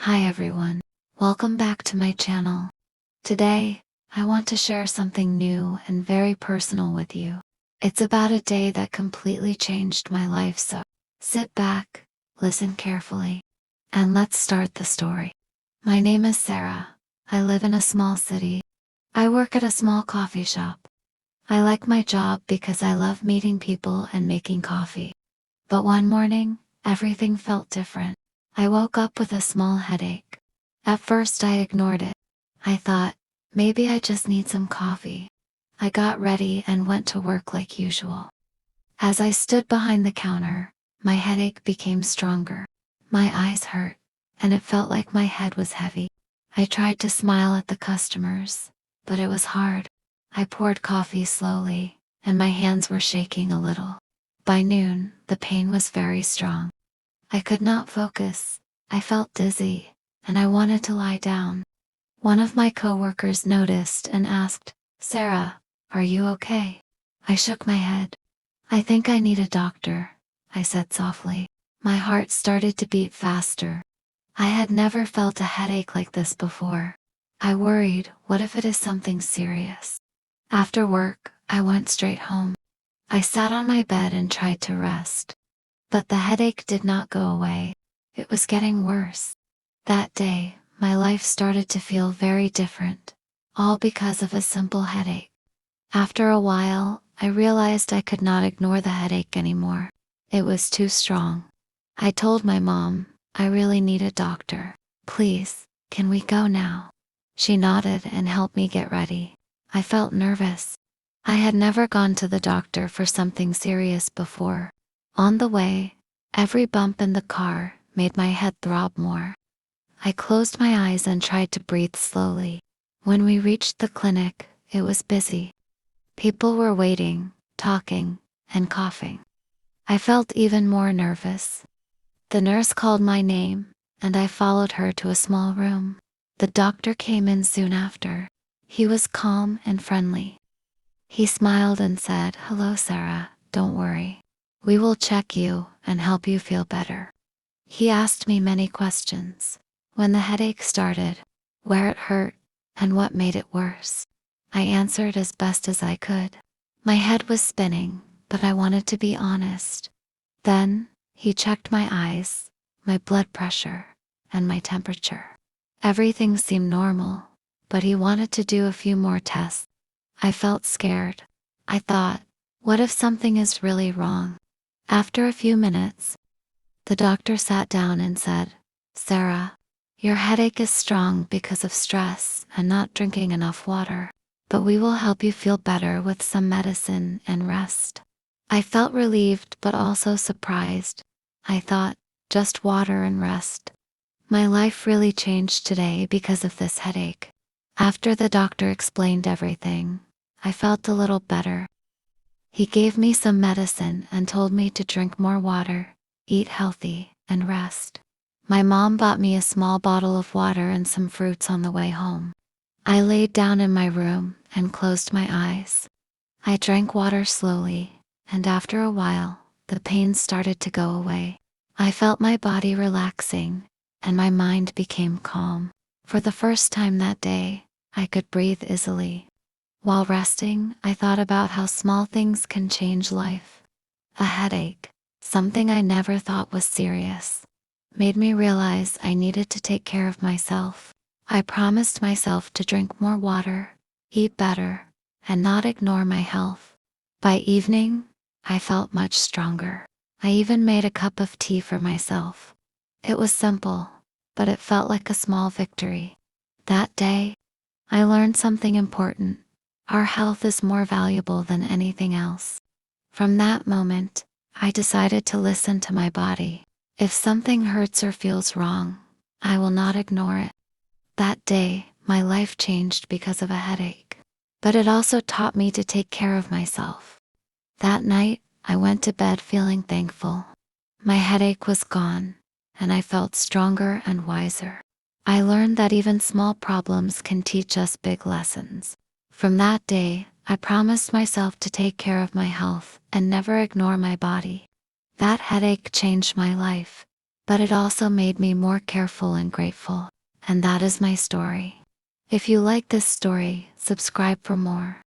Hi everyone, welcome back to my channel. Today, I want to share something new and very personal with you. It's about a day that completely changed my life, so sit back, listen carefully, and let's start the story. My name is Sarah. I live in a small city. I work at a small coffee shop. I like my job because I love meeting people and making coffee. But one morning, everything felt different. I woke up with a small headache. At first I ignored it. I thought, maybe I just need some coffee. I got ready and went to work like usual. As I stood behind the counter, my headache became stronger. My eyes hurt, and it felt like my head was heavy. I tried to smile at the customers, but it was hard. I poured coffee slowly, and my hands were shaking a little. By noon, the pain was very strong. I could not focus. I felt dizzy, and I wanted to lie down. One of my coworkers noticed and asked, "Sarah, are you okay?" I shook my head. "I think I need a doctor," I said softly. My heart started to beat faster. I had never felt a headache like this before. I worried, what if it is something serious? After work, I went straight home. I sat on my bed and tried to rest. But the headache did not go away. It was getting worse. That day, my life started to feel very different, all because of a simple headache. After a while, I realized I could not ignore the headache anymore. It was too strong. I told my mom, "I really need a doctor. Please, can we go now?" She nodded and helped me get ready. I felt nervous. I had never gone to the doctor for something serious before. On the way, every bump in the car made my head throb more. I closed my eyes and tried to breathe slowly. When we reached the clinic, it was busy. People were waiting, talking, and coughing. I felt even more nervous. The nurse called my name, and I followed her to a small room. The doctor came in soon after. He was calm and friendly. He smiled and said, "Hello, Sarah, don't worry. We will check you and help you feel better." He asked me many questions. When the headache started, where it hurt, and what made it worse. I answered as best as I could. My head was spinning, but I wanted to be honest. Then, he checked my eyes, my blood pressure, and my temperature. Everything seemed normal, but he wanted to do a few more tests. I felt scared. I thought, what if something is really wrong? After a few minutes, the doctor sat down and said, "Sarah, your headache is strong because of stress and not drinking enough water, but we will help you feel better with some medicine and rest." I felt relieved but also surprised. I thought, just water and rest. My life really changed today because of this headache. After the doctor explained everything, I felt a little better. He gave me some medicine and told me to drink more water, eat healthy, and rest. My mom bought me a small bottle of water and some fruits on the way home. I laid down in my room and closed my eyes. I drank water slowly, and after a while, the pain started to go away. I felt my body relaxing, and my mind became calm. For the first time that day, I could breathe easily. While resting, I thought about how small things can change life. A headache, something I never thought was serious, made me realize I needed to take care of myself. I promised myself to drink more water, eat better, and not ignore my health. By evening, I felt much stronger. I even made a cup of tea for myself. It was simple, but it felt like a small victory. That day, I learned something important. Our health is more valuable than anything else. From that moment, I decided to listen to my body. If something hurts or feels wrong, I will not ignore it. That day, my life changed because of a headache. But it also taught me to take care of myself. That night, I went to bed feeling thankful. My headache was gone, and I felt stronger and wiser. I learned that even small problems can teach us big lessons. From that day, I promised myself to take care of my health and never ignore my body. That headache changed my life, but it also made me more careful and grateful. And that is my story. If you like this story, subscribe for more.